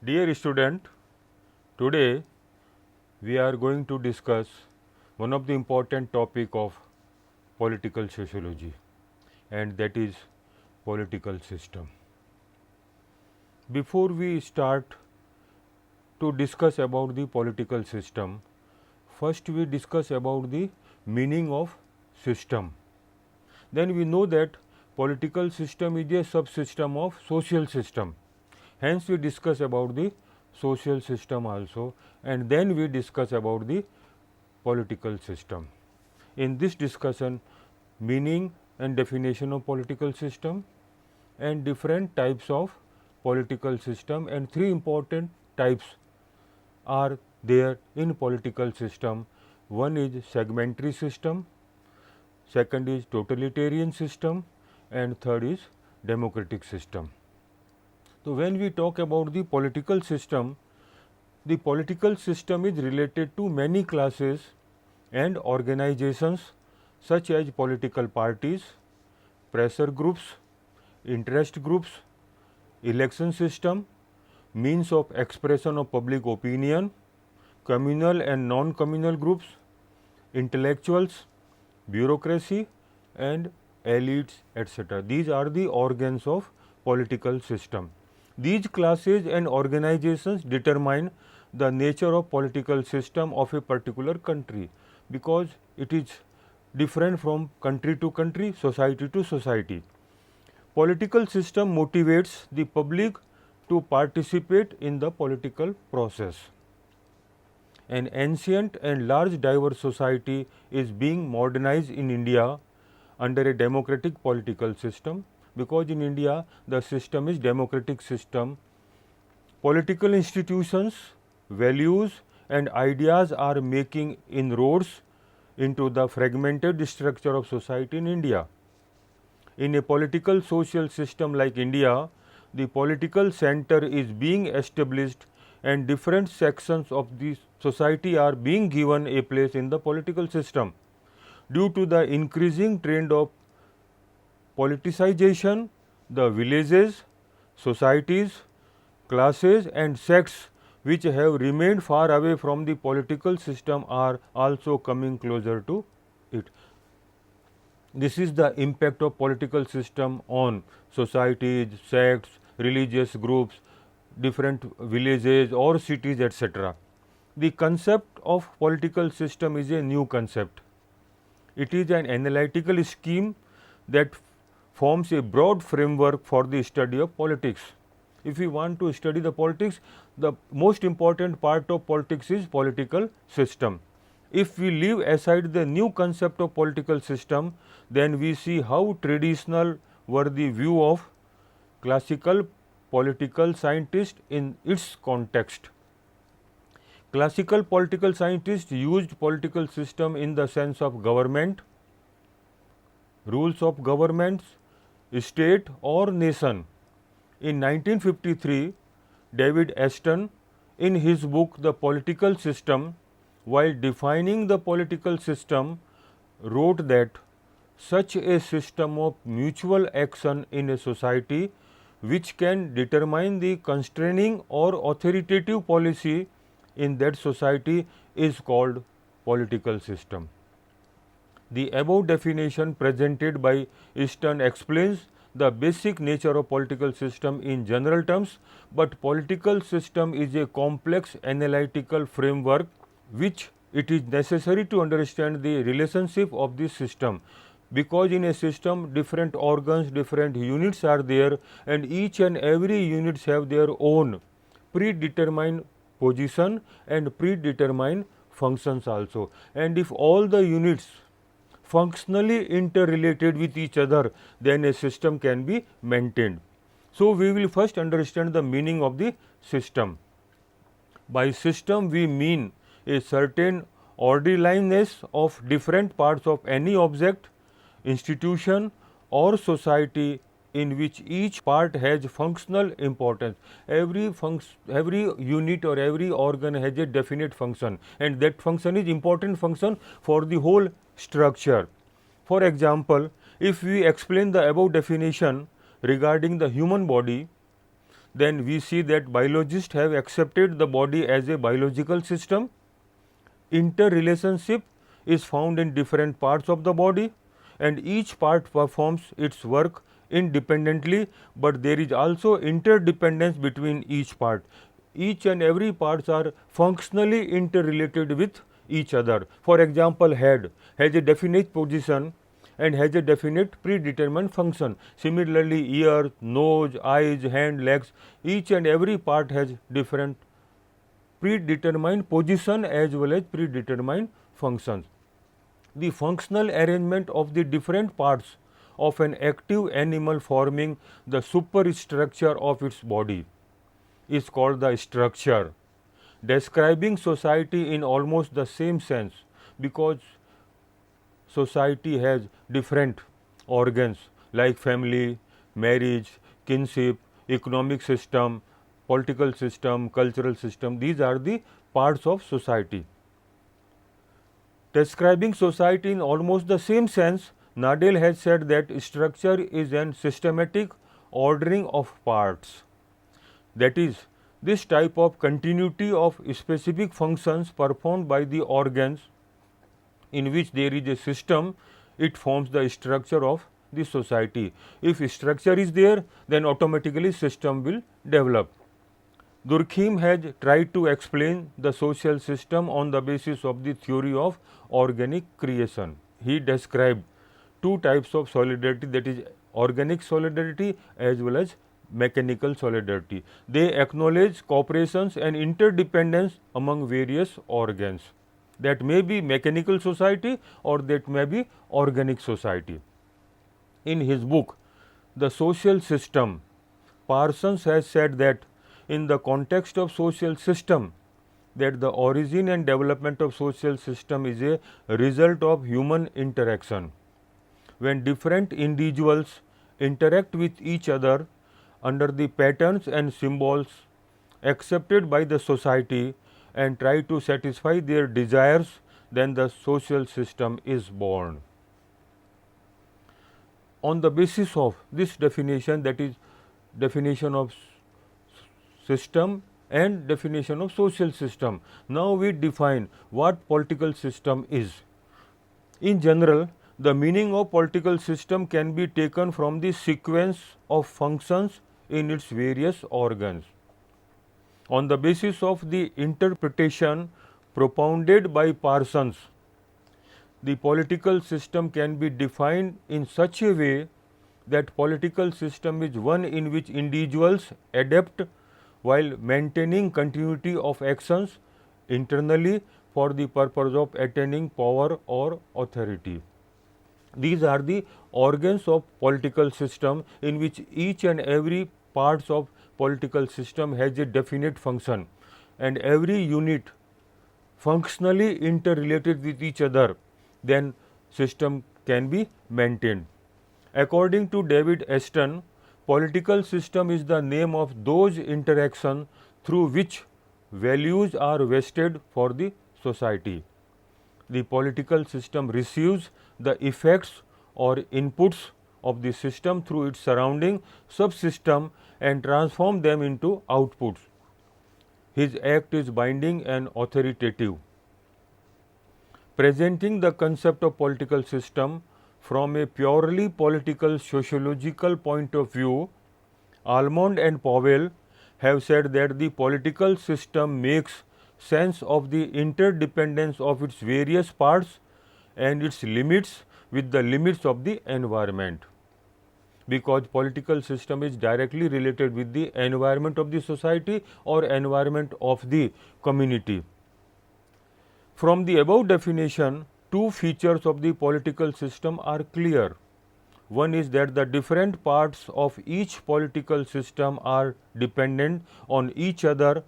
Dear student, today we are going to discuss one of the important topic of political sociology, and that is political system. Before we start to discuss about the political system, first we discuss about the meaning of system. Then we know that political system is a subsystem of social system. Hence we discuss about the social system also, and then we discuss about the political system. In this discussion, meaning and definition of political system and different types of political system, and three important types are there in political system. One is segmentary system, second is totalitarian system, and third is democratic system. So, when we talk about the political system is related to many classes and organizations such as political parties, pressure groups, interest groups, election system, means of expression of public opinion, communal and non-communal groups, intellectuals, bureaucracy and elites, etc. These are the organs of political system. These classes and organizations determine the nature of political system of a particular country, because it is different from country to country, society to society. Political system motivates the public to participate in the political process. An ancient and large diverse society is being modernized in India under a democratic political system, because in India the system is democratic system. Political institutions, values and ideas are making inroads into the fragmented structure of society in India. In a political social system like India, the political center is being established and different sections of the society are being given a place in the political system. Due to the increasing trend of politicization, the villages, societies, classes and sects which have remained far away from the political system are also coming closer to it. This is the impact of political system on societies, sects, religious groups, different villages or cities, etc. The concept of political system is a new concept. It is an analytical scheme that forms a broad framework for the study of politics. If we want to study the politics, the most important part of politics is political system. If we leave aside the new concept of political system, then we see how traditional were the view of classical political scientists in its context. Classical political scientists used political system in the sense of government, rules of governments, state or nation. In 1953, David Aston, in his book The Political System, while defining the political system, wrote that such a system of mutual action in a society which can determine the constraining or authoritative policy in that society is called political system. The above definition presented by Aston explains the basic nature of political system in general terms, but political system is a complex analytical framework which it is necessary to understand the relationship of this system, because in a system different organs, different units are there, and each and every units have their own predetermined position and predetermined functions also. And if all the units functionally interrelated with each other, then a system can be maintained. So, we will first understand the meaning of the system. By system we mean a certain orderliness of different parts of any object, institution or society in which each part has functional importance. Every unit or every organ has a definite function, and that function is important function for the whole structure. For example, if we explain the above definition regarding the human body, then we see that biologists have accepted the body as a biological system. Interrelationship is found in different parts of the body, and each part performs its work independently, but there is also interdependence between each part. Each and every parts are functionally interrelated with each other. For example, head has a definite position and has a definite predetermined function. Similarly, ear, nose, eyes, hand, legs, each and every part has different predetermined position as well as predetermined functions. The functional arrangement of the different parts of an active animal forming the superstructure of its body is called the structure, describing society in almost the same sense, because society has different organs like family, marriage, kinship, economic system, political system, cultural system. These are the parts of society. Describing society in almost the same sense, Nadel has said that structure is an systematic ordering of parts. That is, this type of continuity of specific functions performed by the organs in which there is a system, it forms the structure of the society. If structure is there, then automatically system will develop. Durkheim has tried to explain the social system on the basis of the theory of organic creation. He described two types of solidarity, that is organic solidarity as well as mechanical solidarity. They acknowledge cooperations and interdependence among various organs. That may be mechanical society or that may be organic society. In his book, The Social System, Parsons has said that in the context of social system, that the origin and development of social system is a result of human interaction. When different individuals interact with each other under the patterns and symbols accepted by the society and try to satisfy their desires, then the social system is born. On the basis of this definition, that is definition of system and definition of social system, now we define what political system is. In general, the meaning of political system can be taken from the sequence of functions in its various organs. On the basis of the interpretation propounded by Parsons, the political system can be defined in such a way that political system is one in which individuals adapt while maintaining continuity of actions internally for the purpose of attaining power or authority. These are the organs of political system in which each and every parts of political system has a definite function, and every unit functionally interrelated with each other, then system can be maintained. According to David Aston, political system is the name of those interactions through which values are vested for the society. The political system receives the effects or inputs of the system through its surrounding subsystem and transform them into outputs. His act is binding and authoritative. Presenting the concept of political system from a purely political sociological point of view, Almond and Powell have said that the political system makes sense of the interdependence of its various parts and its limits with the limits of the environment, because political system is directly related with the environment of the society or environment of the community. From the above definition, two features of the political system are clear. One is that the different parts of each political system are dependent on each other,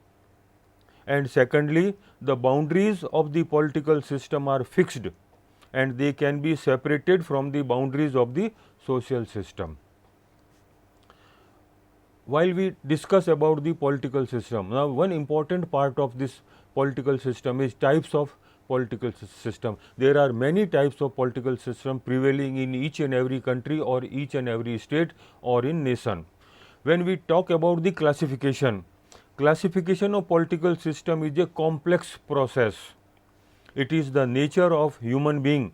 and secondly, the boundaries of the political system are fixed and they can be separated from the boundaries of the social system. While we discuss about the political system, now one important part of this political system is types of political system. There are many types of political system prevailing in each and every country or each and every state or in nation. When we talk about the classification of political system is a complex process. It is the nature of human being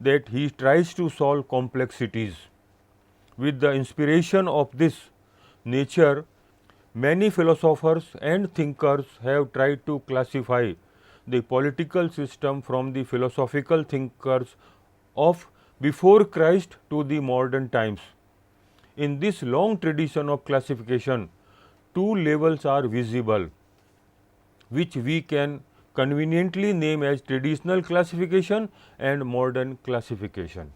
that he tries to solve complexities. With the inspiration of this nature, many philosophers and thinkers have tried to classify the political system from the philosophical thinkers of before Christ to the modern times. In this long tradition of classification, two levels are visible, which we can conveniently name as traditional classification and modern classification.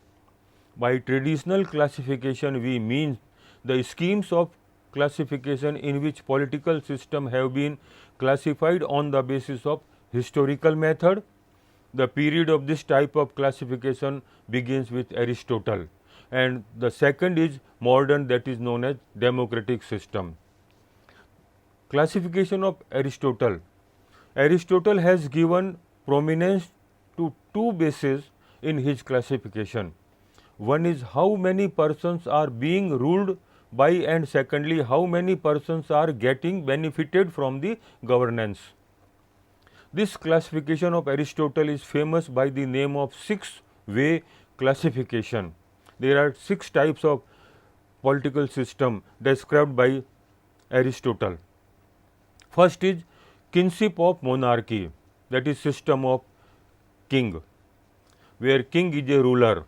By traditional classification, we mean the schemes of classification in which political systems have been classified on the basis of historical method. The period of this type of classification begins with Aristotle, and the second is modern, that is known as democratic system. Classification of Aristotle. Aristotle has given prominence to two bases in his classification. One is how many persons are being ruled by, and secondly how many persons are getting benefited from the governance. This classification of Aristotle is famous by the name of six-way classification. There are six types of political system described by Aristotle. First is kinship of monarchy, that is system of king, where king is a ruler.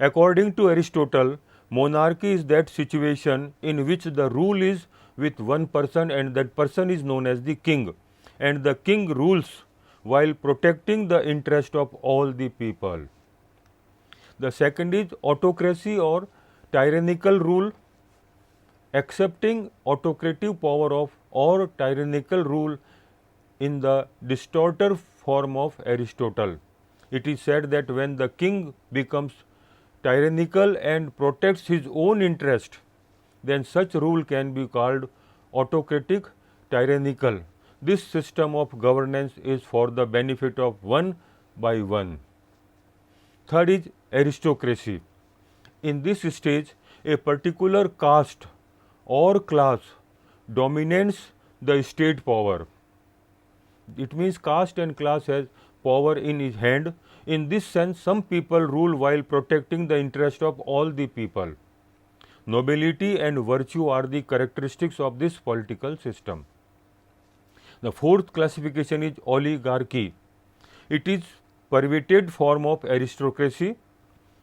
According to Aristotle, monarchy is that situation in which the rule is with one person and that person is known as the king, and the king rules while protecting the interest of all the people. The second is autocracy or tyrannical rule. Accepting autocratic power of or tyrannical rule in the distorted form of Aristotle. It is said that when the king becomes tyrannical and protects his own interest, then such rule can be called autocratic tyrannical. This system of governance is for the benefit of one by one. Third is aristocracy. In this stage, a particular caste or class dominates the state power. It means caste and class has power in his hand. In this sense, some people rule while protecting the interest of all the people. Nobility and virtue are the characteristics of this political system. The fourth classification is oligarchy. It is perverted form of aristocracy.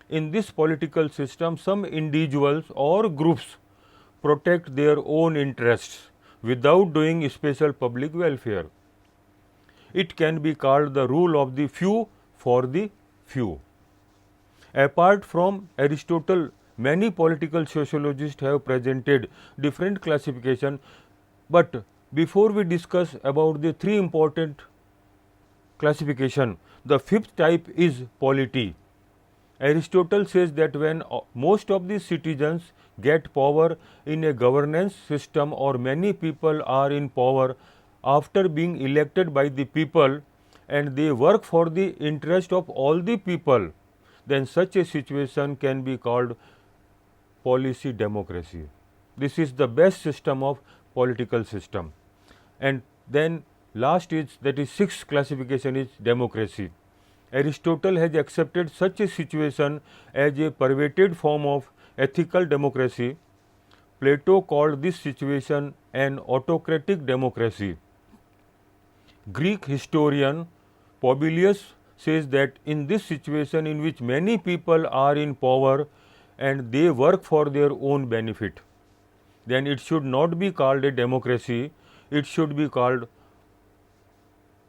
In this political system, some individuals or groups protect their own interests without doing special public welfare. It can be called the rule of the few for the few. Apart from Aristotle, many political sociologists have presented different classification, but before we discuss about the three important classification, the fifth type is polity. Aristotle says that when most of the citizens get power in a governance system, or many people are in power after being elected by the people and they work for the interest of all the people, then such a situation can be called policy democracy. This is the best system of political system. And then last is, that is sixth classification, is democracy. Aristotle has accepted such a situation as a perverted form of ethical democracy. Plato called this situation an autocratic democracy. Greek historian Publius says that in this situation in which many people are in power and they work for their own benefit, then it should not be called a democracy, it should be called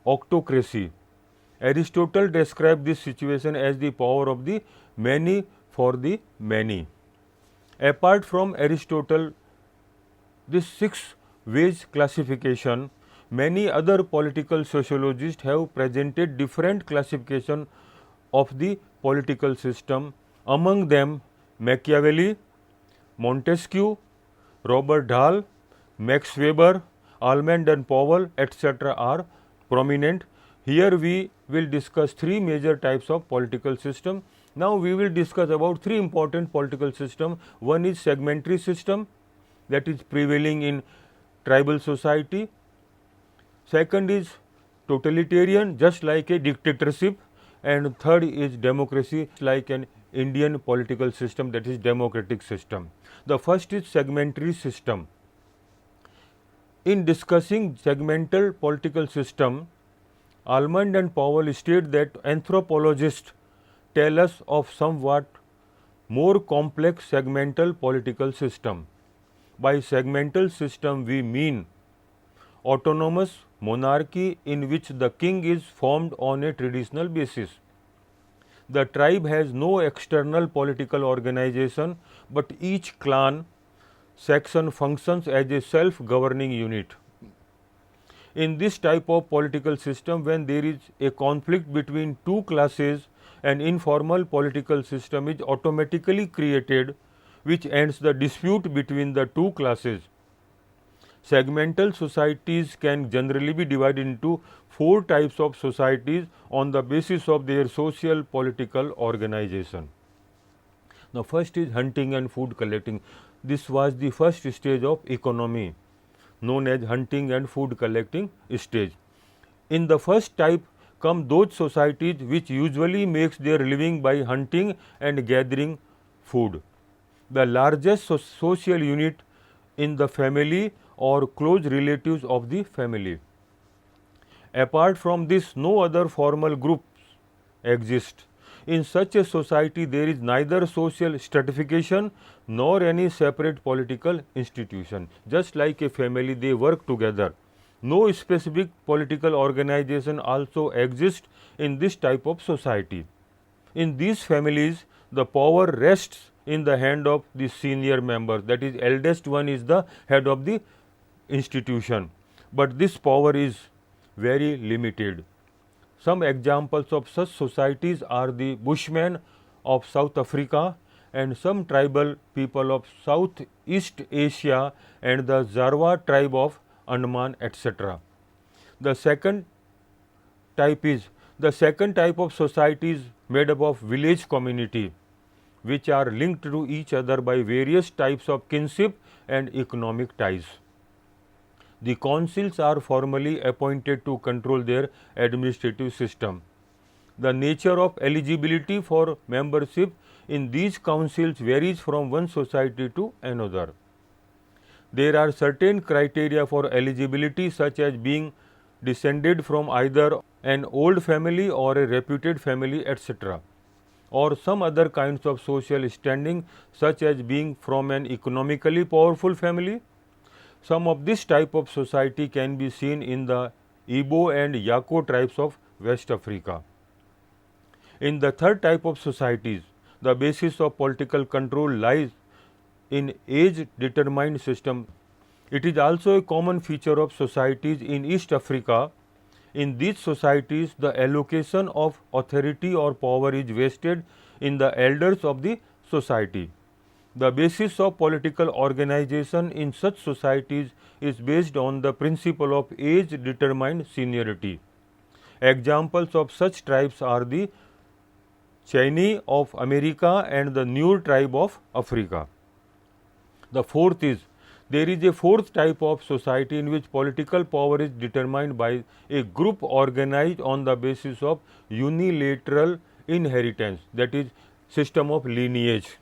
octocracy. Aristotle described this situation as the power of the many for the many. Apart from Aristotle, this six ways classification, many other political sociologists have presented different classification of the political system. Among them, Machiavelli, Montesquieu, Robert Dahl, Max Weber, Almond and Powell, etc. are prominent. Here we will discuss three major types of political system. Now we will discuss about three important political system. One is segmentary system, that is prevailing in tribal society. Second is totalitarian, just like a dictatorship, and third is democracy, like an Indian political system, that is democratic system. The first is segmentary system. In discussing segmental political system, Almond and Powell state that anthropologists tell us of somewhat more complex segmental political system. By segmental system we mean autonomous monarchy in which the king is formed on a traditional basis. The tribe has no external political organization, but each clan section functions as a self-governing unit. In this type of political system, when there is a conflict between two classes, an informal political system is automatically created which ends the dispute between the two classes. Segmental societies can generally be divided into four types of societies on the basis of their social political organization. The first is hunting and food collecting. This was the first stage of economy, known as hunting and food collecting stage. In the first type come those societies which usually makes their living by hunting and gathering food. The largest social unit in the family or close relatives of the family. Apart from this, no other formal groups exist. In such a society, there is neither social stratification nor any separate political institution. Just like a family, they work together. No specific political organization also exists in this type of society. In these families, the power rests in the hand of the senior members, that is, eldest one is the head of the institution, but this power is very limited. Some examples of such societies are the Bushmen of South Africa and some tribal people of Southeast Asia and the Zarwa tribe of Andaman, etc. The second type of society is made up of village community which are linked to each other by various types of kinship and economic ties. The councils are formally appointed to control their administrative system. The nature of eligibility for membership in these councils varies from one society to another. There are certain criteria for eligibility, such as being descended from either an old family or a reputed family, etc., or some other kinds of social standing, such as being from an economically powerful family. Some of this type of society can be seen in the Igbo and Yako tribes of West Africa. In the third type of societies, the basis of political control lies in age-determined system. It is also a common feature of societies in East Africa. In these societies, the allocation of authority or power is vested in the elders of the society. The basis of political organization in such societies is based on the principle of age-determined seniority. Examples of such tribes are the Cheyenne of America and the Nuer tribe of Africa. The fourth is, there is a fourth type of society in which political power is determined by a group organized on the basis of unilateral inheritance, that is, system of lineage.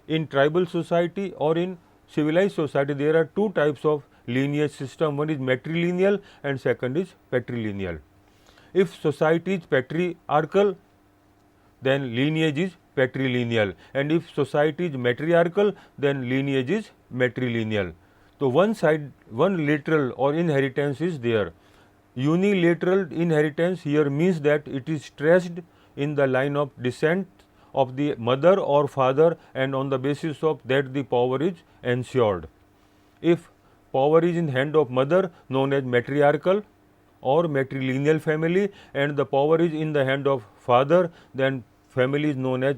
In tribal society or in civilized society, there are two types of lineage system. One is matrilineal and second is patrilineal. If society is patriarchal, then lineage is patrilineal, and if society is matriarchal, then lineage is matrilineal. So one lateral or inheritance is there. Unilateral inheritance here means that it is traced in the line of descent of the mother or father, and on the basis of that the power is ensured. If power is in hand of mother, known as matriarchal or matrilineal family, and the power is in the hand of father, then family is known as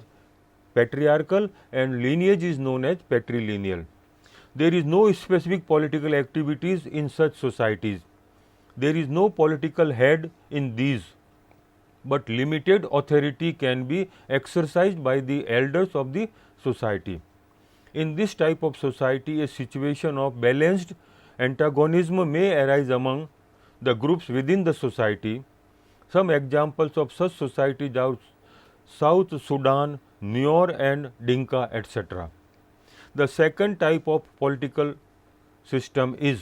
patriarchal and lineage is known as patrilineal. There is no specific political activities in such societies. There is no political head in these, but limited authority can be exercised by the elders of the society. In this type of society, a situation of balanced antagonism may arise among the groups within the society. Some examples of such societies are South Sudan, Nuer and Dinka, etc. The second type of political system is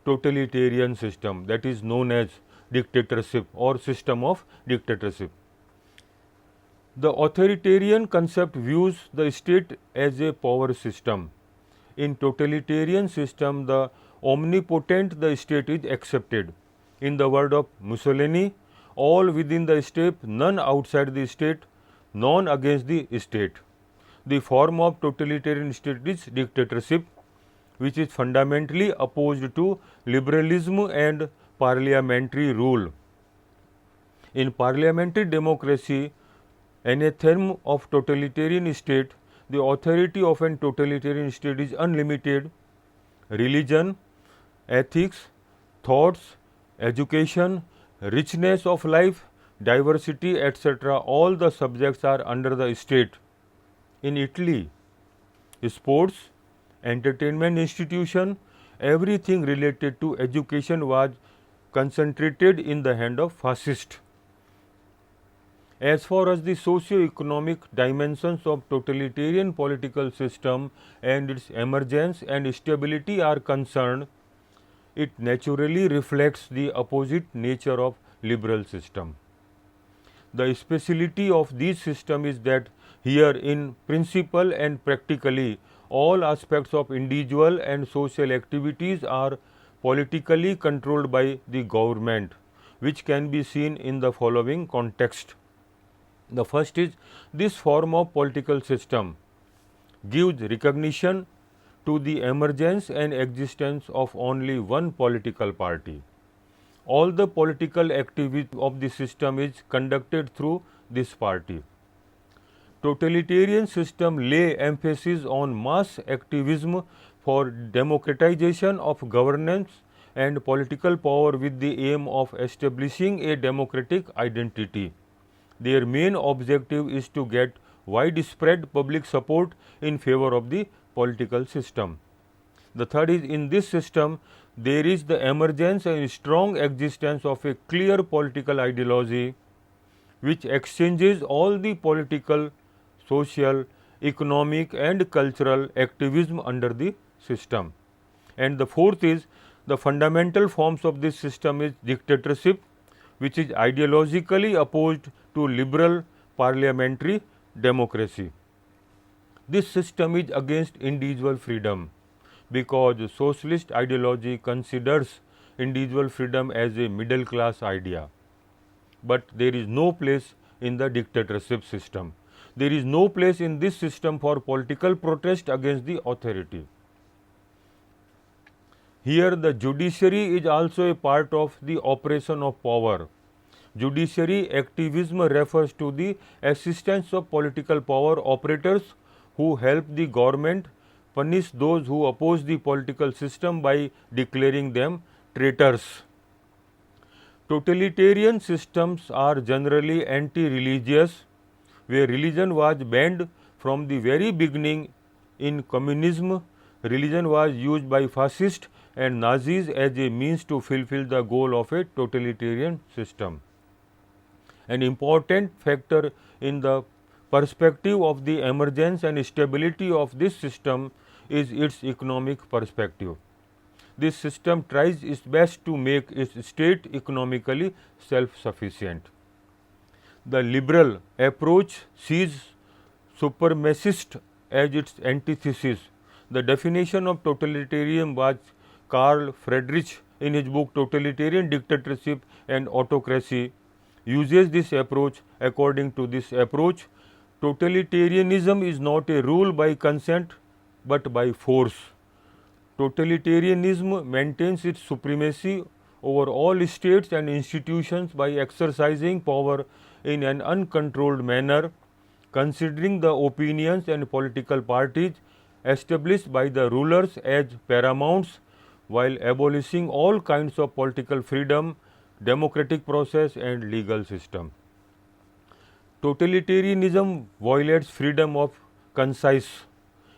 totalitarian system, that is known as dictatorship or system of dictatorship. The authoritarian concept views the state as a power system. In totalitarian system, the omnipotent the state is accepted. In the word of Mussolini, all within the state, none outside the state, none against the state. The form of totalitarian state is dictatorship, which is fundamentally opposed to liberalism and parliamentary rule. In parliamentary democracy, anathema of totalitarian state, the authority of an totalitarian state is unlimited. Religion, ethics, thoughts, education, richness of life, diversity, etc., all the subjects are under the state. In Italy, sports, entertainment institution, everything related to education was concentrated in the hand of fascist. As far as the socio-economic dimensions of totalitarian political system and its emergence and stability are concerned, it naturally reflects the opposite nature of liberal system. The speciality of this system is that here in principle and practically all aspects of individual and social activities are politically controlled by the government, which can be seen in the following context. The first is, this form of political system gives recognition to the emergence and existence of only one political party. All the political activity of the system is conducted through this party. Totalitarian system lay emphasis on mass activism for democratization of governance and political power with the aim of establishing a democratic identity. Their main objective is to get widespread public support in favor of the political system. The third is, in this system, there is the emergence and strong existence of a clear political ideology which exchanges all the political, social, economic and cultural activism under the system. And the fourth is, the fundamental forms of this system is dictatorship, which is ideologically opposed to liberal parliamentary democracy. This system is against individual freedom because socialist ideology considers individual freedom as a middle class idea. But there is no place in the dictatorship system. There is no place in this system for political protest against the authority. Here the judiciary is also a part of the operation of power. Judiciary activism refers to the assistance of political power operators who help the government punish those who oppose the political system by declaring them traitors. Totalitarian systems are generally anti-religious, where religion was banned from the very beginning. In communism, religion was used by fascists and Nazis as a means to fulfill the goal of a totalitarian system. An important factor in the perspective of the emergence and stability of this system is its economic perspective. This system tries its best to make its state economically self-sufficient. The liberal approach sees supremacist as its antithesis. The definition of totalitarian was Karl Friedrich in his book Totalitarian Dictatorship and Autocracy uses this approach. According to this approach, totalitarianism is not a rule by consent but by force. Totalitarianism maintains its supremacy over all states and institutions by exercising power in an uncontrolled manner, considering the opinions and political parties established by the rulers as paramounts, while abolishing all kinds of political freedom, democratic process and legal system. Totalitarianism violates freedom of conscience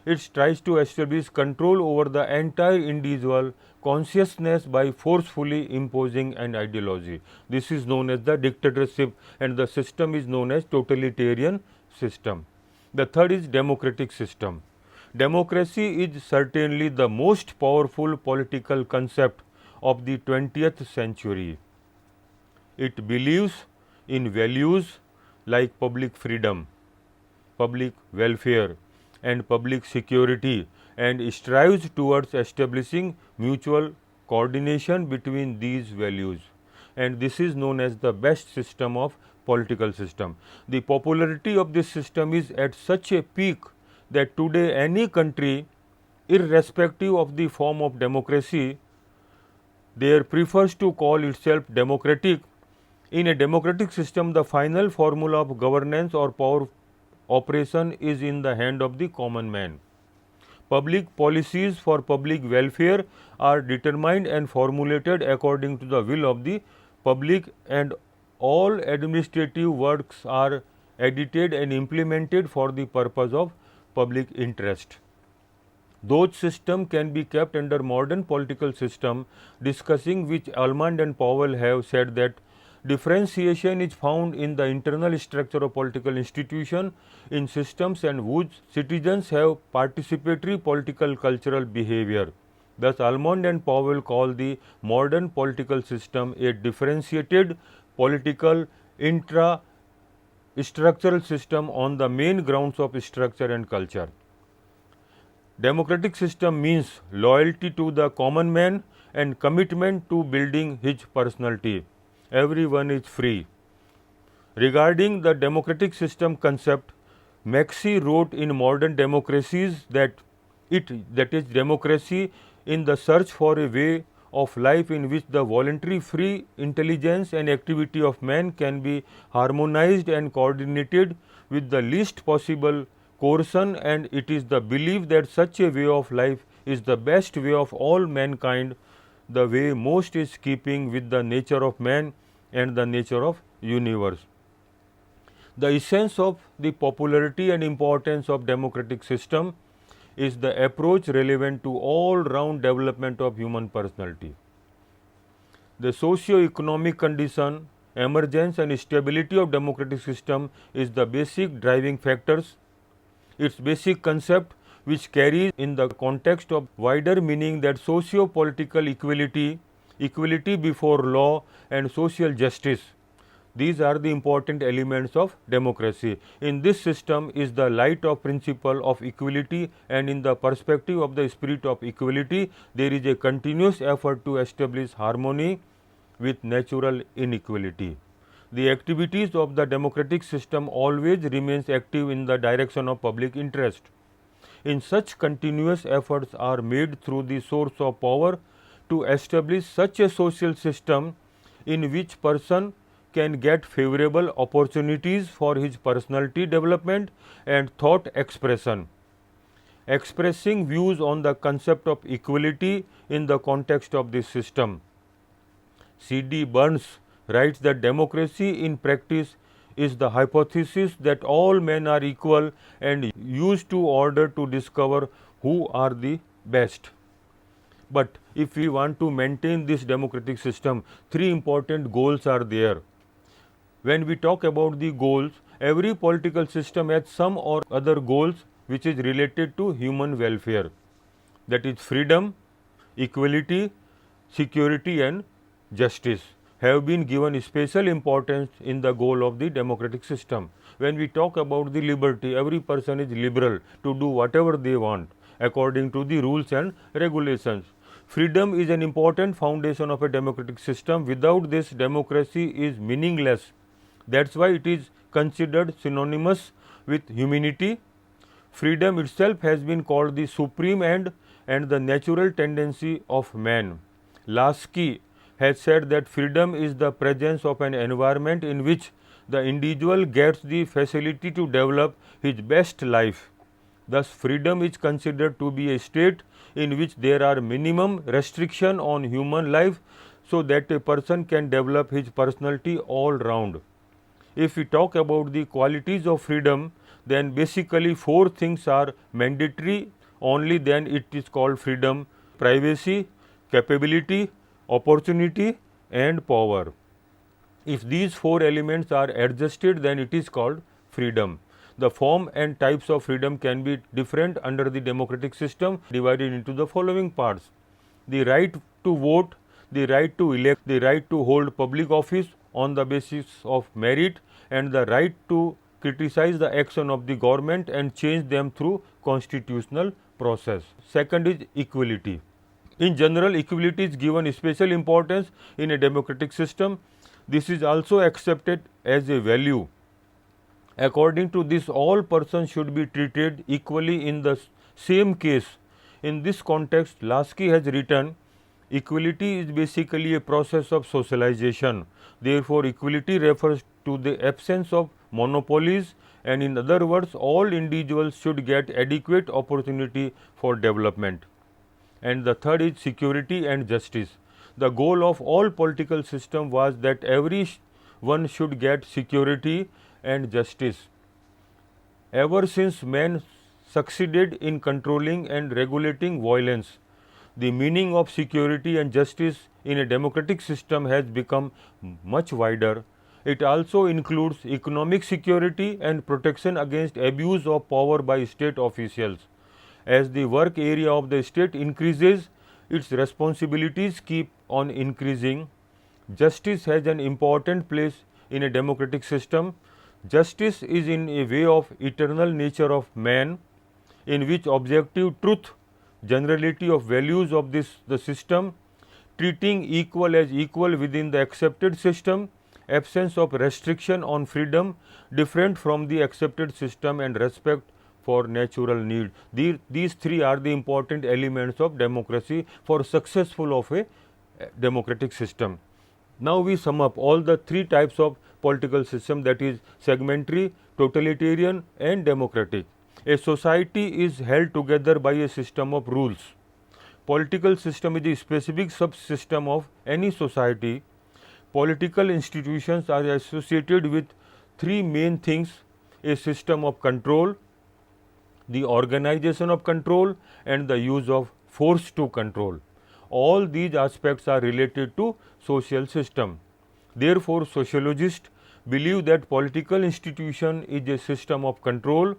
It tries to establish control over the entire individual consciousness by forcefully imposing an ideology. This is known as the dictatorship, and the system is known as totalitarian system. The third is democratic system. Democracy is certainly the most powerful political concept of the 20th century. It believes in values like public freedom, public welfare, and public security, and strives towards establishing mutual coordination between these values. And this is known as the best system of political system. The popularity of this system is at such a peak that today any country, irrespective of the form of democracy, there prefers to call itself democratic. In a democratic system, the final formula of governance or power operation is in the hand of the common man. Public policies for public welfare are determined and formulated according to the will of the public, and all administrative works are edited and implemented for the purpose of public interest. Those systems can be kept under modern political system, discussing which Almond and Powell have said that differentiation is found in the internal structure of political institution in systems and whose citizens have participatory political cultural behavior. Thus, Almond and Powell call the modern political system a differentiated political intra-structural system on the main grounds of structure and culture. Democratic system means loyalty to the common man and commitment to building his personality. Everyone is free. Regarding the democratic system concept, Maxey wrote in Modern Democracies that is democracy in the search for a way of life in which the voluntary free intelligence and activity of man can be harmonized and coordinated with the least possible coercion, and it is the belief that such a way of life is the best way of all mankind, the way most is keeping with the nature of man and the nature of universe. The essence of the popularity and importance of democratic system is the approach relevant to all round development of human personality. The socio-economic condition, emergence and stability of democratic system is the basic driving factors. Its basic concept, which carries in the context of wider meaning that socio-political equality, equality before law and social justice. These are the important elements of democracy. In this system is the light of principle of equality, and in the perspective of the spirit of equality, there is a continuous effort to establish harmony with natural inequality. The activities of the democratic system always remains active in the direction of public interest. In such continuous efforts are made through the source of power to establish such a social system in which person can get favorable opportunities for his personality development and thought expression. Expressing views on the concept of equality in the context of this system, C.D. Burns writes that democracy in practice is the hypothesis that all men are equal and used to order to discover who are the best. But if we want to maintain this democratic system, three important goals are there. When we talk about the goals, every political system has some or other goals which is related to human welfare, that is freedom, equality, security and justice have been given special importance in the goal of the democratic system. When we talk about the liberty, every person is liberal to do whatever they want according to the rules and regulations. Freedom is an important foundation of a democratic system. Without this, democracy is meaningless. That's why it is considered synonymous with humanity. Freedom itself has been called the supreme end and the natural tendency of man. Lasky has said that freedom is the presence of an environment in which the individual gets the facility to develop his best life. Thus, freedom is considered to be a state in which there are minimum restriction on human life so that a person can develop his personality all round. If we talk about the qualities of freedom, then basically four things are mandatory only then it is called freedom, privacy, capability, opportunity and power. If these four elements are adjusted, then it is called freedom. The form and types of freedom can be different under the democratic system, divided into the following parts: the right to vote, the right to elect, the right to hold public office on the basis of merit, and the right to criticize the action of the government and change them through constitutional process. Second is equality. In general, equality is given special importance in a democratic system. This is also accepted as a value. According to this, all persons should be treated equally in the same case. In this context, Lasky has written, equality is basically a process of socialization. Therefore, equality refers to the absence of monopolies, and in other words, all individuals should get adequate opportunity for development. And the third is security and justice. The goal of all political system was that everyone should get security and justice. Ever since man succeeded in controlling and regulating violence, the meaning of security and justice in a democratic system has become much wider. It also includes economic security and protection against abuse of power by state officials. As the work area of the state increases, its responsibilities keep on increasing. Justice has an important place in a democratic system. Justice is in a way of eternal nature of man, in which objective truth, generality of values of the system, treating equal as equal within the accepted system, absence of restriction on freedom different from the accepted system, and respect for natural need. These three are the important elements of democracy for successful of a democratic system. Now we sum up all the three types of political system, that is segmentary, totalitarian and democratic. A society is held together by a system of rules. Political system is a specific subsystem of any society. Political institutions are associated with three main things: a system of control, the organization of control and the use of force to control. All these aspects are related to social system. Therefore, sociologists believe that political institution is a system of control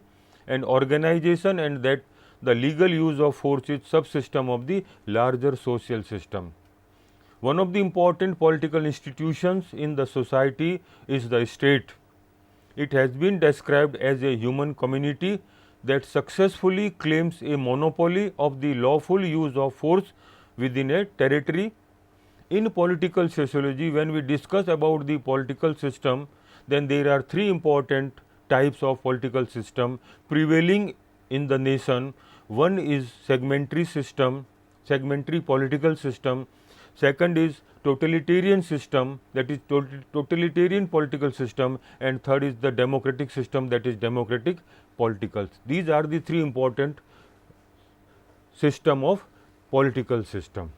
and organization, and that the legal use of force is subsystem of the larger social system. One of the important political institutions in the society is the state. It has been described as a human community that successfully claims a monopoly of the lawful use of force within a territory. In political sociology, when we discuss about the political system, then there are three important types of political system prevailing in the nation. One is segmentary system, segmentary political system. Second is totalitarian system, that is totalitarian political system, and third is the democratic system, that is democratic political. These are the three important system of political system.